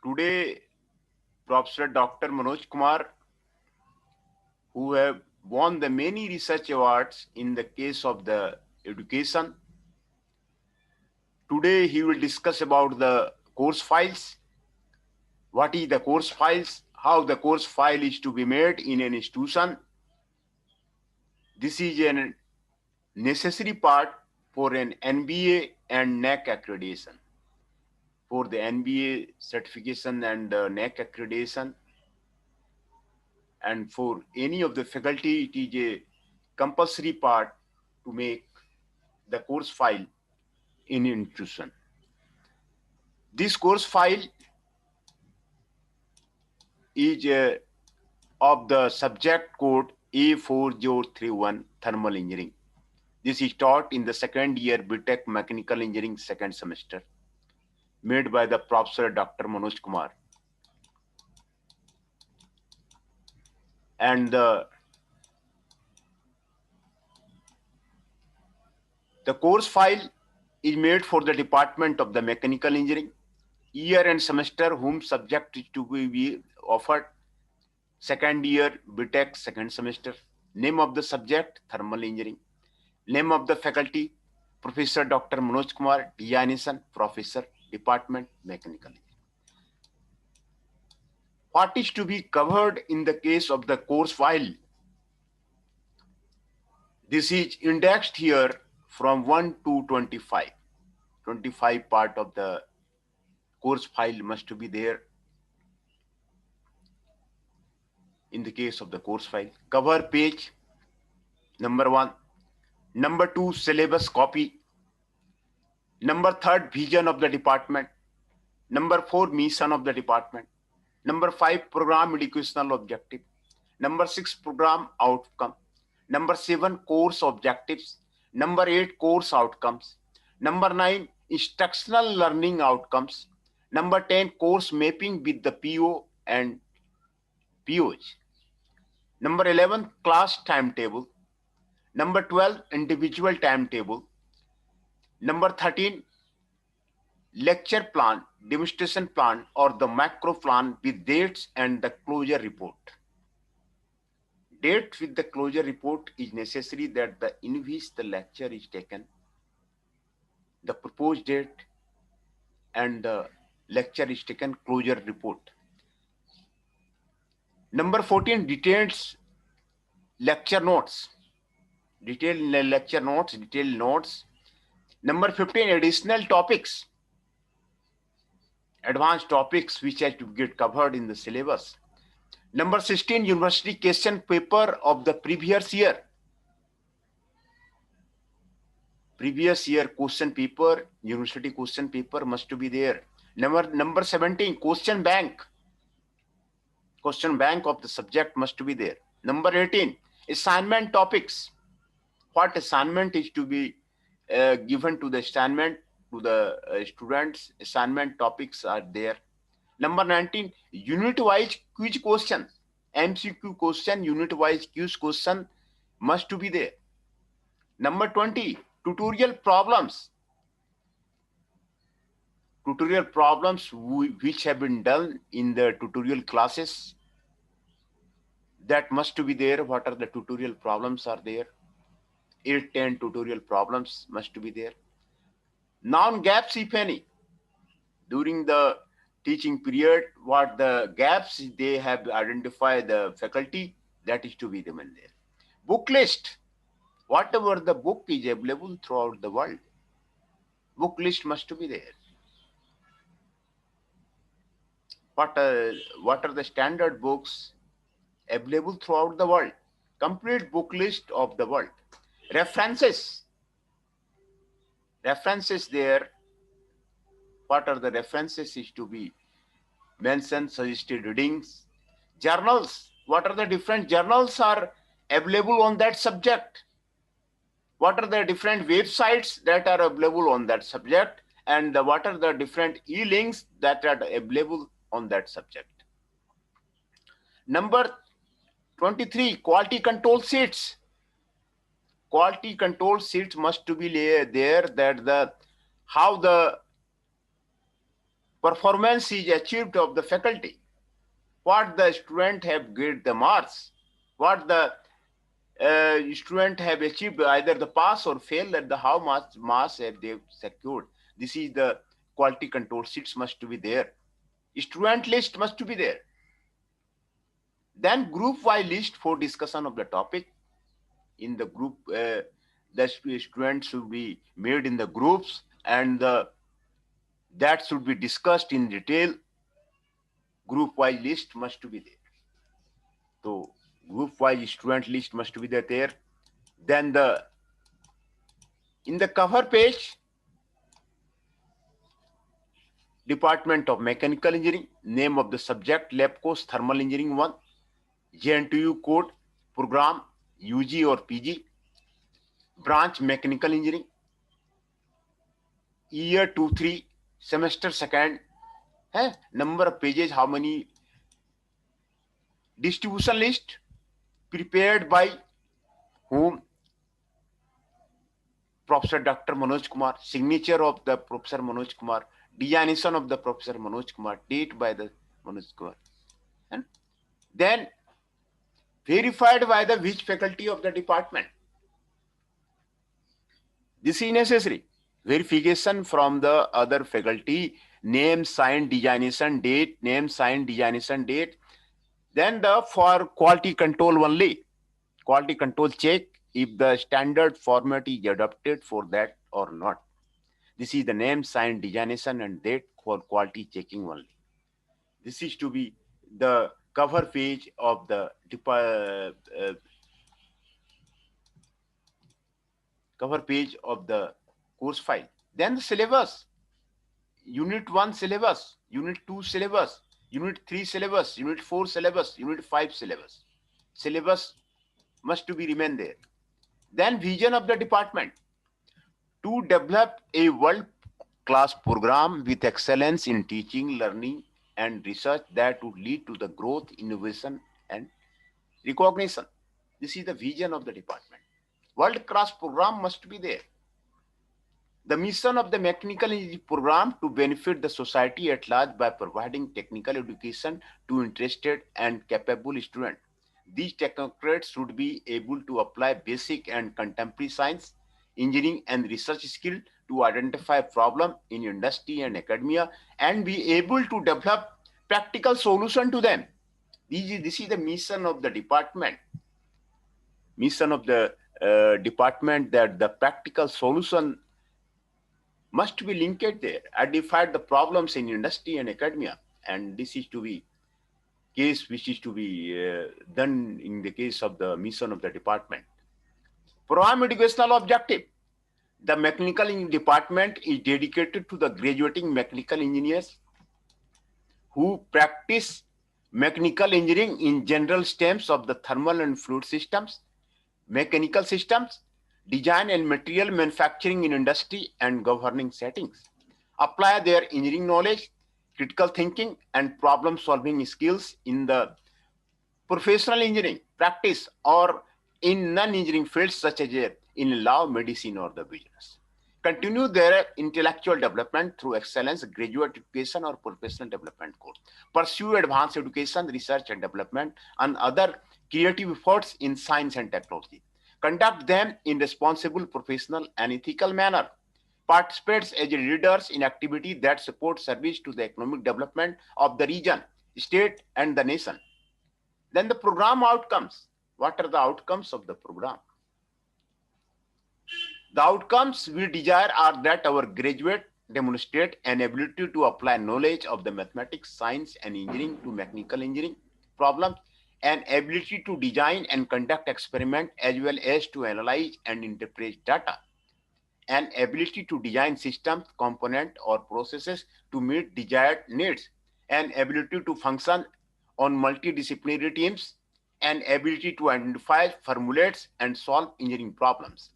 Today, Professor Dr. Manoj Kumar, who have won the many research awards in the case of the education. Today, he will discuss about the course files. What is the course files? How the course file is to be made in an institution. This is a necessary part for an NBA and NAC accreditation. For the NBA certification and NAC accreditation, and for any of the faculty, it is a compulsory part to make the course file in institution. This course file is of the subject code A4031 thermal engineering. This is taught in the second year BTech Mechanical Engineering second semester, made by the Professor Dr. Manoj Kumar. And the course file is made for the Department of the Mechanical Engineering, year and semester whom subject is to be offered. Second year BTech second semester. Name of the subject, thermal engineering. Name of the faculty, Professor Dr. Manoj Kumar, Designation, Professor, Department, Mechanical Engineering. What is to be covered in the case of the course file? This is indexed here from 1 to 25. 25 part of the course file must be there in the case of the course file. Cover page, number 1. Number 2, syllabus copy. Number 3, vision of the department. Number 4, mission of the department. Number 5, program educational objective. Number 6, program outcome. Number 7, course objectives. Number 8, course outcomes. Number 9, instructional learning outcomes. Number 10, course mapping with the PO and POs. Number 11, class timetable. Number 12, individual timetable. Number 13, lecture plan, demonstration plan, or the macro plan with dates and the closure report. Date with the closure report is necessary that in which the lecture is taken, the proposed date and the lecture is taken, closure report. Number 14, details lecture notes. Detailed lecture notes, detailed notes. Number 15, additional topics. Advanced topics which have to get covered in the syllabus. Number 16, university question paper of the previous year. Previous year question paper, university question paper must be there. Number 17, question bank. Question bank of the subject must be there. Number 18, assignment topics. What assignment is to be given to the assignment to the students? Assignment topics are there. Number 19, unit-wise quiz question. MCQ question, unit-wise quiz question must be there. Number 20, tutorial problems. Tutorial problems which have been done in the tutorial classes, that must be there. What are the tutorial problems are there? 8, 10 tutorial problems must be there. Non-gaps, if any, during the teaching period, what the gaps they have identified the faculty, that is to be given there. Book list, whatever the book is available throughout the world, book list must be there. What are the standard books available throughout the world? Complete book list of the world. References there. What are the references is to be mentioned, suggested readings. Journals, what are the different journals are available on that subject? What are the different websites that are available on that subject? And what are the different e-links that are available on that subject? Number 23, quality control sheets. Quality control sheets must to be there, that how the Performance is achieved of the faculty. What the student have get the marks, what the student have achieved, either the pass or fail, at the how much marks have they secured. This is the quality control sheets must be there. Student list must be there. Then group wise list for discussion of the topic. In the group, the students should be made in the groups, and that should be discussed in detail. Group wise list must be there. So group wise student list must be there. Then in the cover page, Department of Mechanical Engineering, name of the subject, lab course Thermal Engineering 1, JNTU code, program UG or PG, branch Mechanical Engineering, year 2-3, semester 2nd, number of pages, how many, distribution list prepared by whom? Professor Dr. Manoj Kumar, signature of the Professor Manoj Kumar, designation of the Professor Manoj Kumar, date by the Manoj Kumar. And then verified by the which faculty of the department. This is necessary. Verification from the other faculty, name, sign, designation, date, name, sign, designation, date. Then for quality control only, quality control check if the standard format is adopted for that or not. This is the name, sign, designation, and date for quality checking only. This is to be the cover page of the cover page of the course file. Then the syllabus, unit 1 syllabus, unit 2 syllabus, unit 3 syllabus, unit 4 syllabus, unit 5 syllabus. Syllabus must to be remain there. Then vision of the department, to develop a world-class program with excellence in teaching, learning, and research that would lead to the growth, innovation, and recognition. This is the vision of the department. World-class program must be there. The mission of the mechanical engineering program to benefit the society at large by providing technical education to interested and capable students. These technocrats should be able to apply basic and contemporary science, engineering, and research skill to identify problems in industry and academia and be able to develop practical solution to them. This is the mission of the department. Mission of the department, that the practical solution must be linked there, identify the problems in industry and academia, and this is to be case which is to be done in the case of the mission of the department. Program educational objective. The mechanical engineering department is dedicated to the graduating mechanical engineers who practice mechanical engineering in general stems of the thermal and fluid systems, mechanical systems, design and material manufacturing in industry and governing settings. Apply their engineering knowledge, critical thinking, and problem solving skills in the professional engineering practice or in non-engineering fields such as in law, medicine, or the business. Continue their intellectual development through excellence, graduate education or professional development course. Pursue advanced education, research and development, and other creative efforts in science and technology. Conduct them in responsible, professional, and ethical manner. Participates as leaders in activity that support service to the economic development of the region, state, and the nation. Then the program outcomes. What are the outcomes of the program? The outcomes we desire are that our graduate demonstrate an ability to apply knowledge of the mathematics, science, and engineering to mechanical engineering problems, an ability to design and conduct experiment as well as to analyze and interpret data, an ability to design systems, components, or processes to meet desired needs, an ability to function on multidisciplinary teams, an ability to identify, formulate, and solve engineering problems,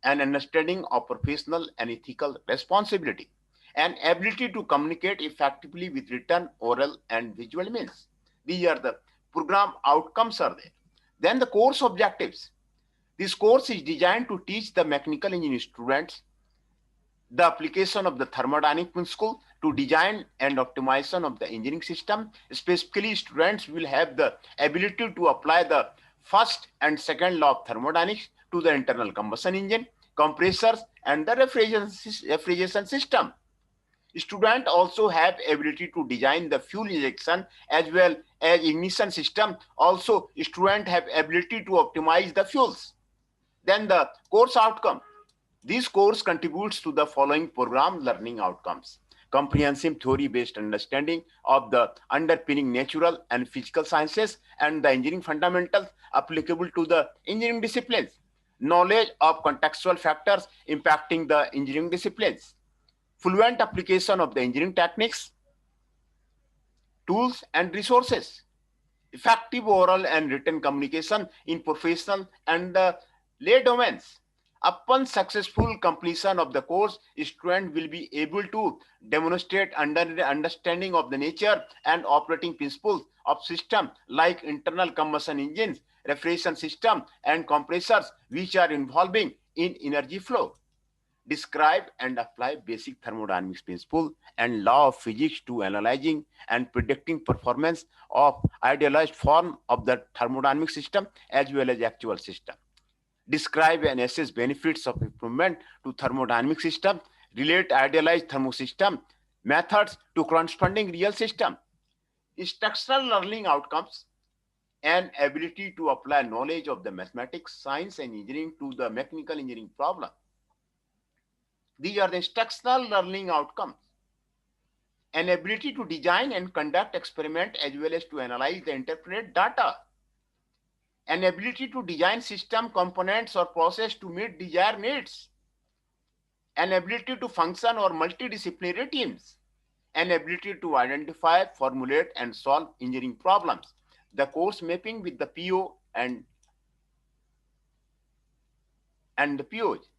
an understanding of professional and ethical responsibility, an ability to communicate effectively with written, oral, and visual means. These are the program outcomes are there. Then the course objectives. This course is designed to teach the mechanical engineering students the application of the thermodynamic principle to design and optimization of the engineering system. Specifically, students will have the ability to apply the first and second law of thermodynamics to the internal combustion engine, compressors, and the refrigeration system. Students also have ability to design the fuel injection as well as ignition system. Also, students have ability to optimize the fuels. Then the course outcome. This course contributes to the following program learning outcomes: comprehensive theory-based understanding of the underpinning natural and physical sciences and the engineering fundamentals applicable to the engineering disciplines, knowledge of contextual factors impacting the engineering disciplines, fluent application of the engineering techniques, tools and resources, effective oral and written communication in professional and the lay domains. Upon successful completion of the course, student will be able to demonstrate understanding of the nature and operating principles of system like internal combustion engines, refrigeration system, and compressors, which are involving in energy flow. Describe and apply basic thermodynamics principle and law of physics to analyzing and predicting performance of idealized form of the thermodynamic system as well as actual system. Describe and assess benefits of improvement to thermodynamic system, relate idealized thermosystem methods to corresponding real system. Structural learning outcomes and ability to apply knowledge of the mathematics, science, and engineering to the mechanical engineering problem. These are the instructional learning outcomes. An ability to design and conduct experiment as well as to analyze the interpret data. An ability to design system components or process to meet desired needs. An ability to function or multidisciplinary teams. An ability to identify, formulate, and solve engineering problems. The course mapping with the PO and the POs.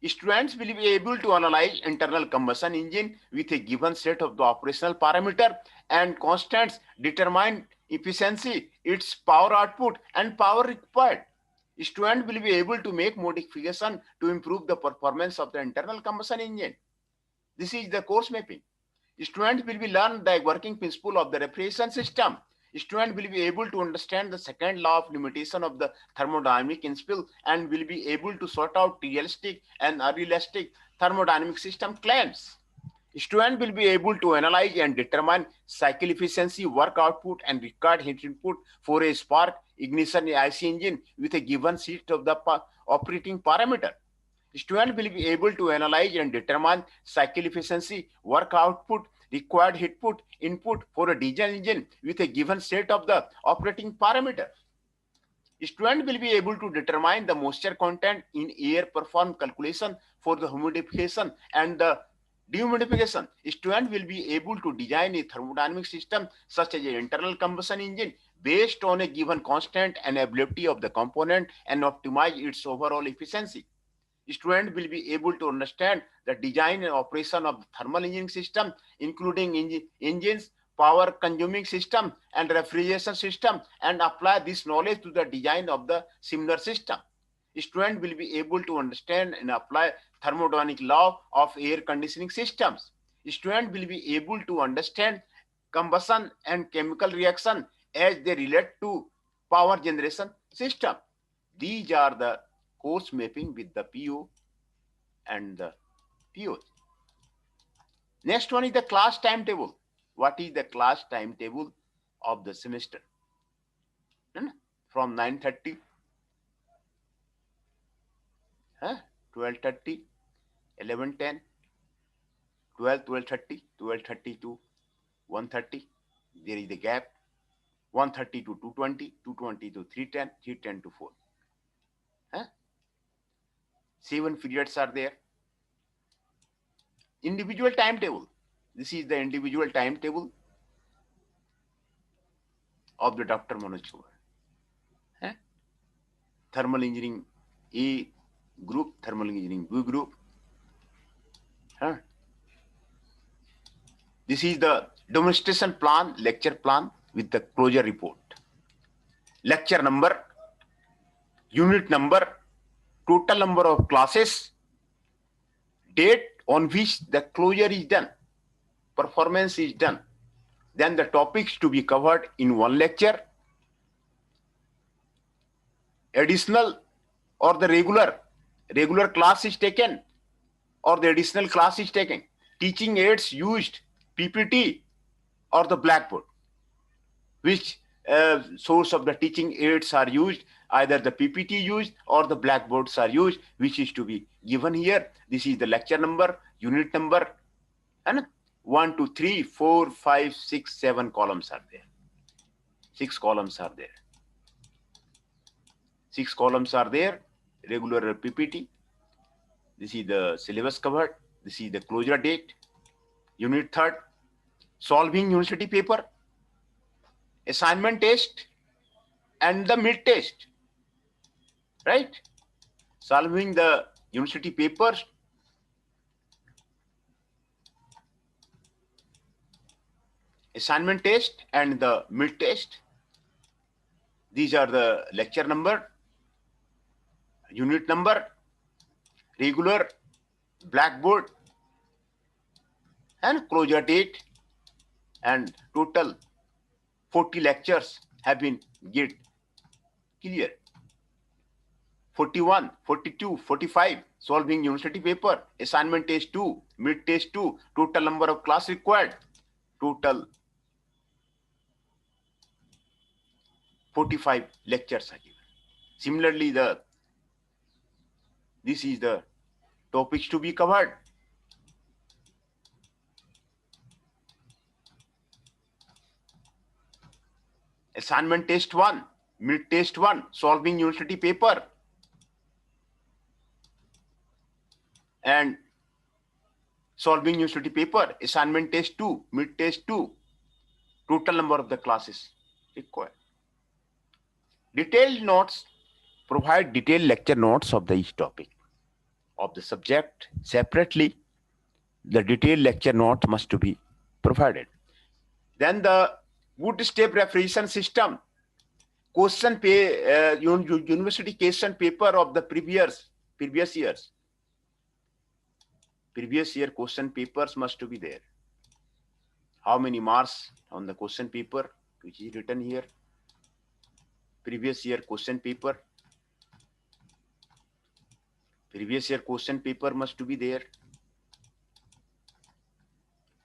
Students will be able to analyze internal combustion engine with a given set of the operational parameter and constants, determine efficiency, its power output, and power required. Student will be able to make modification to improve the performance of the internal combustion engine. This is the course mapping. Students will be learn the working principle of the refrigeration system. Student will be able to understand the second law of limitation of the thermodynamic principle and will be able to sort out realistic and unrealistic thermodynamic system claims. Student will be able to analyze and determine cycle efficiency, work output, and required heat input for a spark ignition IC engine with a given set of the operating parameter. Student will be able to analyze and determine cycle efficiency, work output, required heat input for a diesel engine with a given set of the operating parameter. Student will be able to determine the moisture content in air, perform calculation for the humidification and the dehumidification. Student will be able to design a thermodynamic system such as an internal combustion engine based on a given constant and ability of the component and optimize its overall efficiency. Student will be able to understand the design and operation of the thermal engineering system, including engines, power consuming system, and refrigeration system, and apply this knowledge to the design of the similar system. Student will be able to understand and apply thermodynamic law of air conditioning systems. Student will be able to understand combustion and chemical reaction as they relate to power generation system. These are the course mapping with the PO and the POs. Next one is the class timetable. What is the class timetable of the semester? From 9:30, 12:30, 11:10, 12, 12:30, 12:30 to 1:30. There is the gap. 1:30 to 2:20, 2:20 to 3:10, 3:10 to 4. 7 periods are there. Individual timetable. This is the individual timetable of the Dr. Manoj Kumar. Thermal engineering A group, thermal engineering B group. This is the demonstration plan, lecture plan with the closure report. Lecture number, unit number, total number of classes, date on which the closure is done, performance is done. Then the topics to be covered in one lecture, additional or the regular class is taken or the additional class is taken. Teaching aids used, PPT or the Blackboard. Which source of the teaching aids are used? Either the PPT used or the Blackboards are used, which is to be given here. This is the lecture number, unit number, and 1, 2, 3, 4, 5, 6, 7 columns are there. 6 columns are there. 6 columns are there, regular PPT. This is the syllabus covered. This is the closure date. Unit 3rd, solving university paper, assignment test, and the mid test. Right? Solving the university papers, assignment test, and the mid test. These are the lecture number, unit number, regular, Blackboard, and closure date, and total 40 lectures have been get clear. 41, 42, 45, solving university paper, assignment test 2, mid test 2, total number of class required, total 45 lectures are given. Similarly, this is the topics to be covered. Assignment test 1, mid test 1, solving university paper, and solving university paper, assignment test 2, mid test 2, total number of the classes required. Detailed notes, provide detailed lecture notes of the each topic of the subject separately. The detailed lecture note must to be provided. Then the good step reference system, university question paper of the previous years. Previous year question papers must to be there. How many marks on the question paper, which is written here? Previous year question paper. Previous year question paper must to be there.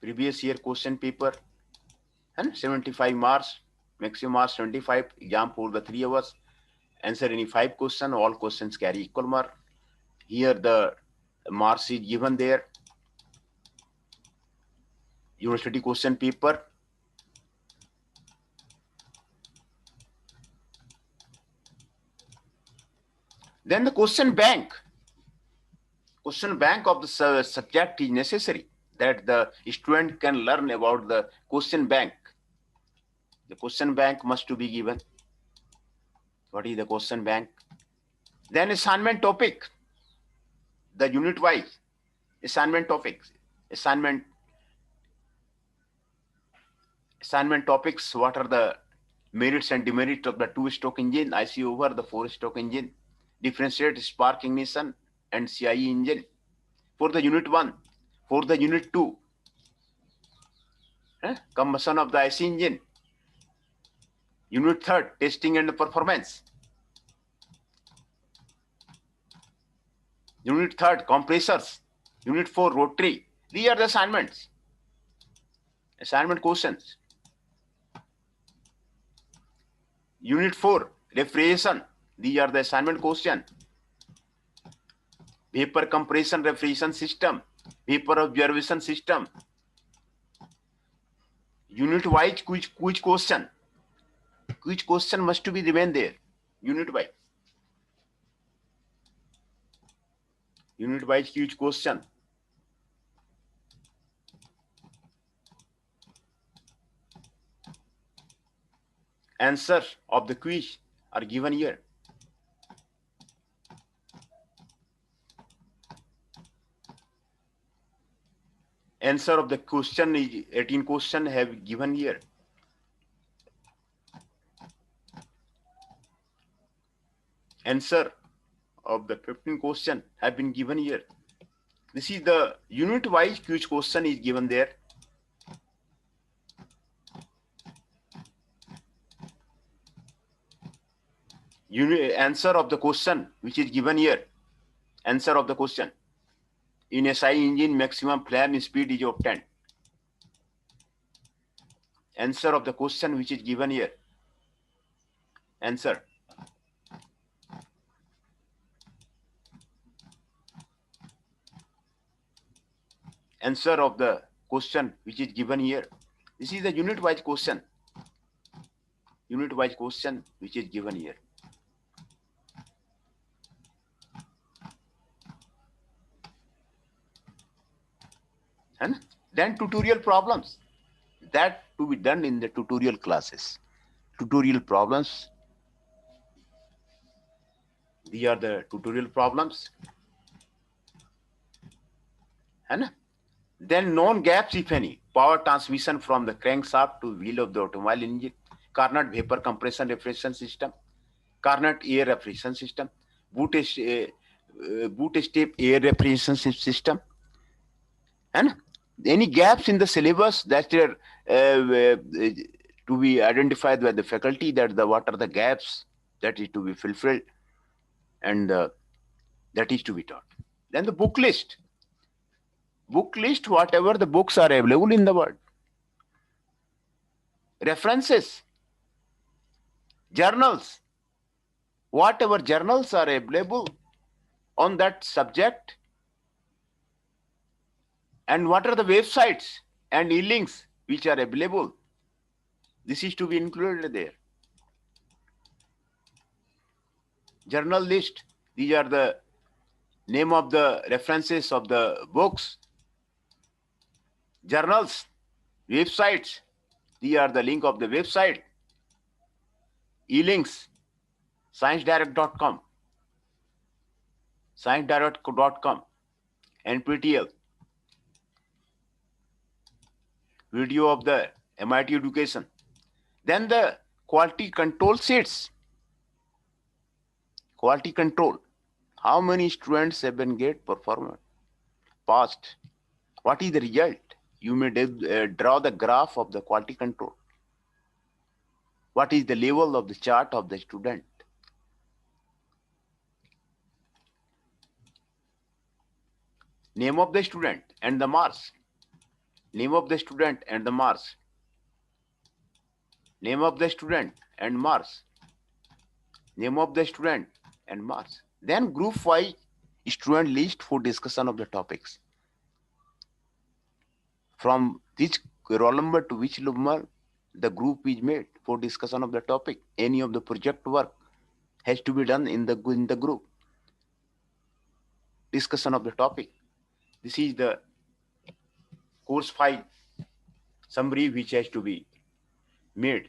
Previous year question paper, and 75 marks, maximum marks 75, exam for the 3 hours. Answer any 5 questions, all questions carry equal mark. Here the marks is given there. University question paper. Then the question bank. Question bank of the subject is necessary, that the student can learn about the question bank. The question bank must to be given. What is the question bank? Then assignment topic, the unit wise assignment topics, assignment topics. What are the merits and demerits of the 2-stroke engine, IC over the 4-stroke engine, differentiate spark ignition and CIE engine for the unit 1, for the unit 2, combustion of the IC engine, unit 3rd, testing and performance, unit 3rd, compressors, unit 4, rotary. These are the assignment questions. Unit 4, refrigeration. These are the assignment question. Vapor compression refrigeration system, vapor observation system. Unit wise which question? Which question must to be remain there? Unit wise. Unit wise which question? Answer of the quiz are given here. Answer of the question is 18 question have given here. Answer of the 15 question have been given here. This is the unit-wise quiz question is given there. Answer of the question which is given here. Answer of the question. In a SI engine, maximum flame speed is obtained. Answer of the question which is given here. Answer. Answer of the question which is given here. This is the unit-wise question. Unit-wise question which is given here. And then tutorial problems. That to be done in the tutorial classes. Tutorial problems. These are the tutorial problems. And then known gaps, if any, power transmission from the crankshaft to wheel of the automobile engine, Carnot vapor compression refrigeration system, Carnot air refrigeration system, bootstrap air refrigeration system, and any gaps in the syllabus that are to be identified by the faculty, that what are the gaps that is to be fulfilled, and that is to be taught. Then the book list. Book list, whatever the books are available in the world. References, journals, whatever journals are available on that subject, and what are the websites and e-links which are available. This is to be included there. Journal list, these are the name of the references of the books. Journals, websites, these are the link of the website. E-links, sciencedirect.com, sciencedirect.com, NPTEL, video of the MIT education. Then the quality control sheets. Quality control. How many students have been get performance? Passed. What is the result? You may draw the graph of the quality control. What is the level of the chart of the student? Name of the student and the marks. Name of the student and the marks. Name of the student and marks. Name of the student and marks. Then group wise student list for discussion of the topics. From which roll number to which number the group is made for discussion of the topic. Any of the project work has to be done in the group. Discussion of the topic. This is the course file summary which has to be made